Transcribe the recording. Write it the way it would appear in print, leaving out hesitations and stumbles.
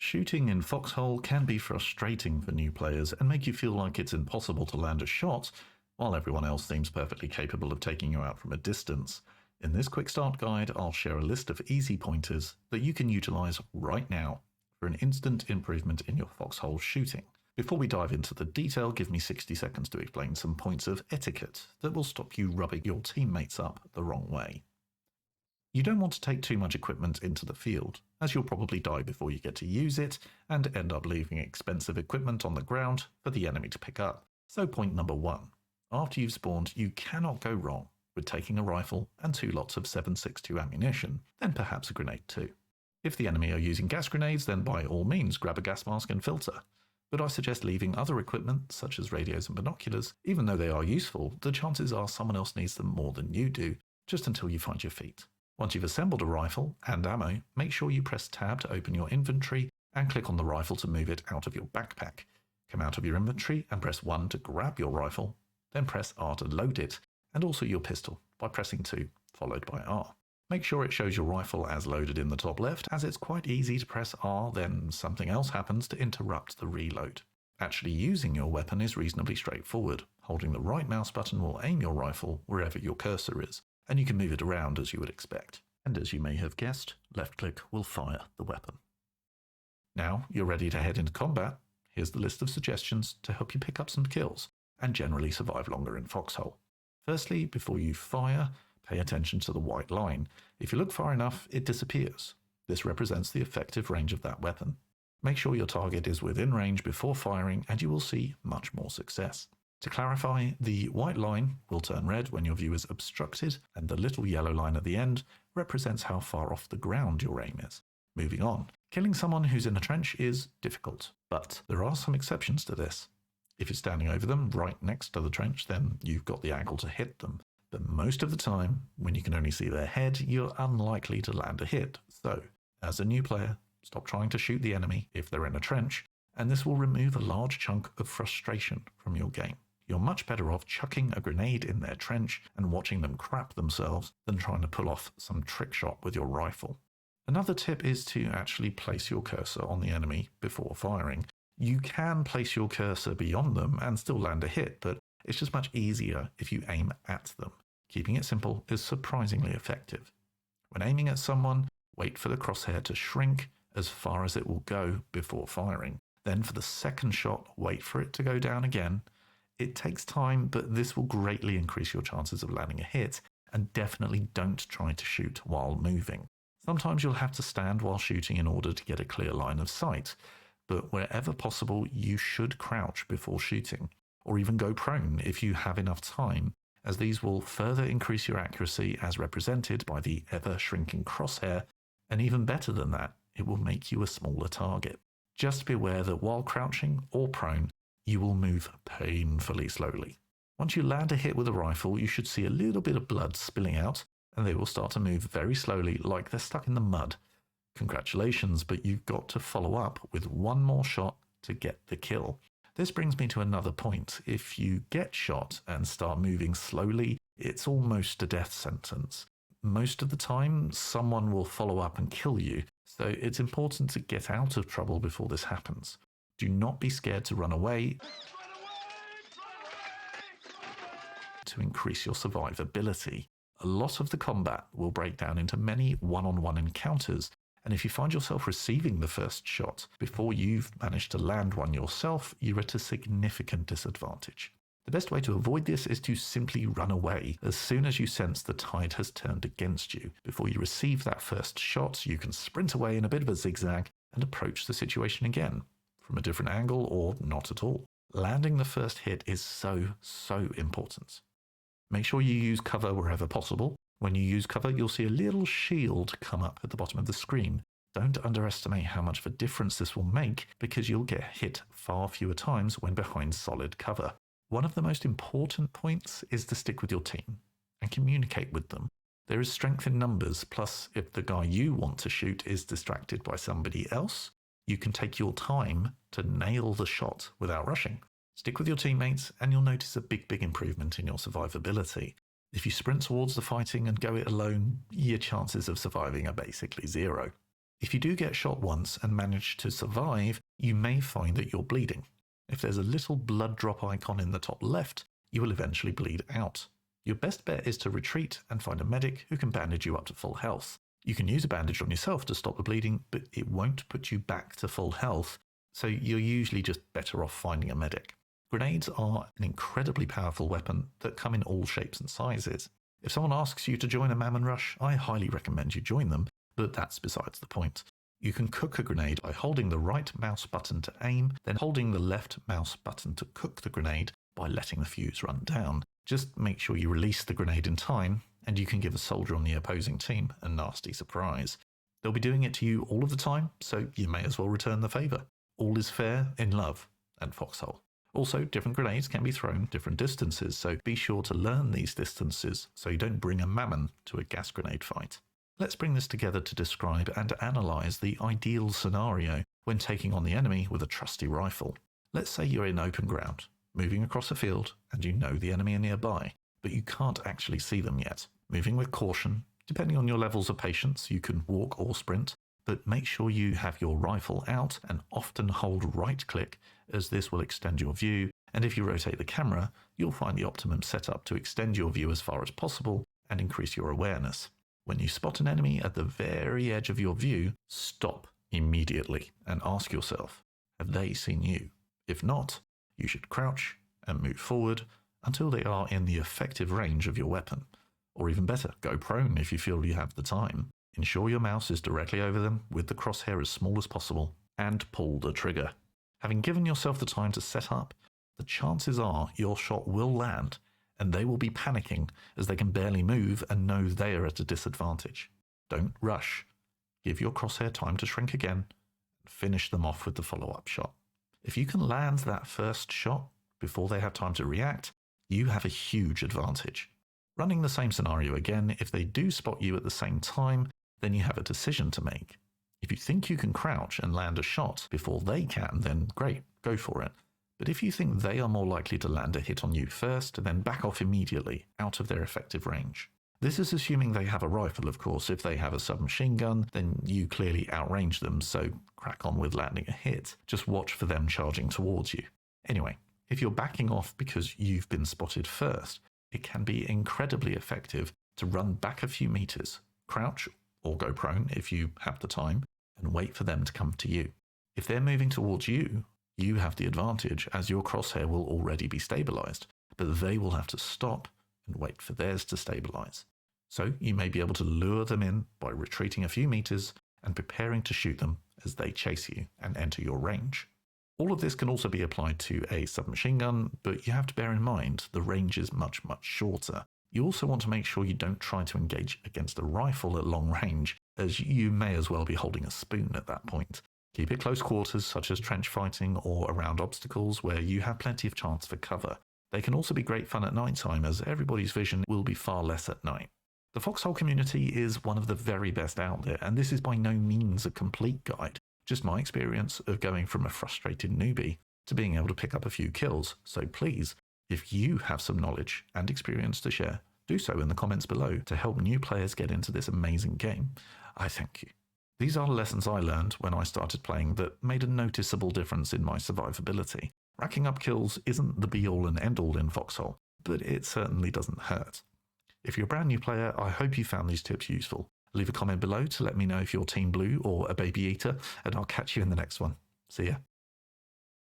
Shooting in Foxhole can be frustrating for new players and make you feel like it's impossible to land a shot, while everyone else seems perfectly capable of taking you out from a distance. In this quick start guide, I'll share a list of easy pointers that you can utilize right now for an instant improvement in your Foxhole shooting. Before we dive into the detail, give me 60 seconds to explain some points of etiquette that will stop you rubbing your teammates up the wrong way. You don't want to take too much equipment into the field, as you'll probably die before you get to use it and end up leaving expensive equipment on the ground for the enemy to pick up. So point number 1. After you've spawned, you cannot go wrong with taking a rifle and 2 lots of 7.62 ammunition, then perhaps a grenade too. If the enemy are using gas grenades, then by all means grab a gas mask and filter. But I suggest leaving other equipment, such as radios and binoculars. Even though they are useful, the chances are someone else needs them more than you do, just until you find your feet. Once you've assembled a rifle and ammo, make sure you press Tab to open your inventory and click on the rifle to move it out of your backpack. Come out of your inventory and press 1 to grab your rifle, then press R to load it, and also your pistol by pressing 2, followed by R. Make sure it shows your rifle as loaded in the top left, as it's quite easy to press R, then something else happens to interrupt the reload. Actually using your weapon is reasonably straightforward. Holding the right mouse button will aim your rifle wherever your cursor is, and you can move it around as you would expect. And as you may have guessed, left click will fire the weapon. Now you're ready to head into combat. Here's the list of suggestions to help you pick up some kills and generally survive longer in Foxhole. Firstly, before you fire, pay attention to the white line. If you look far enough, it disappears. This represents the effective range of that weapon. Make sure your target is within range before firing and you will see much more success. To clarify, the white line will turn red when your view is obstructed, and the little yellow line at the end represents how far off the ground your aim is. Moving on. Killing someone who's in a trench is difficult, but there are some exceptions to this. If you're standing over them right next to the trench, then you've got the angle to hit them. But most of the time, when you can only see their head, you're unlikely to land a hit. So, as a new player, stop trying to shoot the enemy if they're in a trench, and this will remove a large chunk of frustration from your game. You're much better off chucking a grenade in their trench and watching them crap themselves than trying to pull off some trick shot with your rifle. Another tip is to actually place your cursor on the enemy before firing. You can place your cursor beyond them and still land a hit, but it's just much easier if you aim at them. Keeping it simple is surprisingly effective. When aiming at someone, wait for the crosshair to shrink as far as it will go before firing. Then for the second shot, wait for it to go down again. It takes time, but this will greatly increase your chances of landing a hit, and definitely don't try to shoot while moving. Sometimes you'll have to stand while shooting in order to get a clear line of sight, but wherever possible you should crouch before shooting, or even go prone if you have enough time, as these will further increase your accuracy as represented by the ever-shrinking crosshair, and even better than that, it will make you a smaller target. Just be aware that while crouching or prone, you will move painfully slowly. Once you land a hit with a rifle, you should see a little bit of blood spilling out, and they will start to move very slowly like they're stuck in the mud. Congratulations, but you've got to follow up with one more shot to get the kill. This brings me to another point. If you get shot and start moving slowly, it's almost a death sentence. Most of the time, someone will follow up and kill you, so it's important to get out of trouble before this happens. Do not be scared to run away to increase your survivability. A lot of the combat will break down into many one-on-one encounters, and if you find yourself receiving the first shot before you've managed to land one yourself, you're at a significant disadvantage. The best way to avoid this is to simply run away as soon as you sense the tide has turned against you. Before you receive that first shot, you can sprint away in a bit of a zigzag and approach the situation again, from a different angle or not at all. Landing the first hit is so important. Make sure you use cover wherever possible. When you use cover, you'll see a little shield come up at the bottom of the screen. Don't underestimate how much of a difference this will make, because you'll get hit far fewer times when behind solid cover. One of the most important points is to stick with your team and communicate with them. There is strength in numbers, plus if the guy you want to shoot is distracted by somebody else, you can take your time to nail the shot without rushing. Stick with your teammates and you'll notice a big improvement in your survivability. If you sprint towards the fighting and go it alone, your chances of surviving are basically zero. If you do get shot once and manage to survive, you may find that you're bleeding. If there's a little blood drop icon in the top left, you will eventually bleed out. Your best bet is to retreat and find a medic who can bandage you up to full health. You can use a bandage on yourself to stop the bleeding, but it won't put you back to full health, so you're usually just better off finding a medic. Grenades are an incredibly powerful weapon that come in all shapes and sizes. If someone asks you to join a Mammon Rush, I highly recommend you join them, but that's besides the point. You can cook a grenade by holding the right mouse button to aim, then holding the left mouse button to cook the grenade by letting the fuse run down. Just make sure you release the grenade in time, and you can give a soldier on the opposing team a nasty surprise. They'll be doing it to you all of the time, so you may as well return the favour. All is fair in love and Foxhole. Also, different grenades can be thrown different distances, so be sure to learn these distances so you don't bring a mammon to a gas grenade fight. Let's bring this together to describe and analyse the ideal scenario when taking on the enemy with a trusty rifle. Let's say you're in open ground, moving across a field, and you know the enemy are nearby, but you can't actually see them yet. Moving with caution, depending on your levels of patience, you can walk or sprint, but make sure you have your rifle out and often hold right click, as this will extend your view, and if you rotate the camera, you'll find the optimum setup to extend your view as far as possible and increase your awareness. When you spot an enemy at the very edge of your view, stop immediately and ask yourself, have they seen you? If not, you should crouch and move forward until they are in the effective range of your weapon. Or even better, go prone if you feel you have the time. Ensure your mouse is directly over them with the crosshair as small as possible, and pull the trigger. Having given yourself the time to set up, the chances are your shot will land, and they will be panicking as they can barely move and know they are at a disadvantage. Don't rush. Give your crosshair time to shrink again, and finish them off with the follow-up shot. If you can land that first shot before they have time to react, you have a huge advantage. Running the same scenario again, if they do spot you at the same time, then you have a decision to make. If you think you can crouch and land a shot before they can, then great, go for it. But if you think they are more likely to land a hit on you first, then back off immediately, out of their effective range. This is assuming they have a rifle, of course. If they have a submachine gun, then you clearly outrange them, so crack on with landing a hit. Just watch for them charging towards you. Anyway, if you're backing off because you've been spotted first, it can be incredibly effective to run back a few meters, crouch or go prone if you have the time, and wait for them to come to you. If they're moving towards you, you have the advantage as your crosshair will already be stabilized, but they will have to stop and wait for theirs to stabilize. So you may be able to lure them in by retreating a few meters and preparing to shoot them as they chase you and enter your range. All of this can also be applied to a submachine gun, but you have to bear in mind the range is much, much shorter. You also want to make sure you don't try to engage against a rifle at long range, as you may as well be holding a spoon at that point. Keep it close quarters, such as trench fighting or around obstacles where you have plenty of chance for cover. They can also be great fun at night time, as everybody's vision will be far less at night. The Foxhole community is one of the very best out there, and this is by no means a complete guide. Just my experience of going from a frustrated newbie to being able to pick up a few kills. So please, if you have some knowledge and experience to share, do so in the comments below to help new players get into this amazing game. I thank you. These are lessons I learned when I started playing that made a noticeable difference in my survivability. Racking up kills isn't the be-all and end-all in Foxhole, but it certainly doesn't hurt. If you're a brand new player, I hope you found these tips useful. Leave a comment below to let me know if you're Team Blue or a Baby Eater, and I'll catch you in the next one. See ya.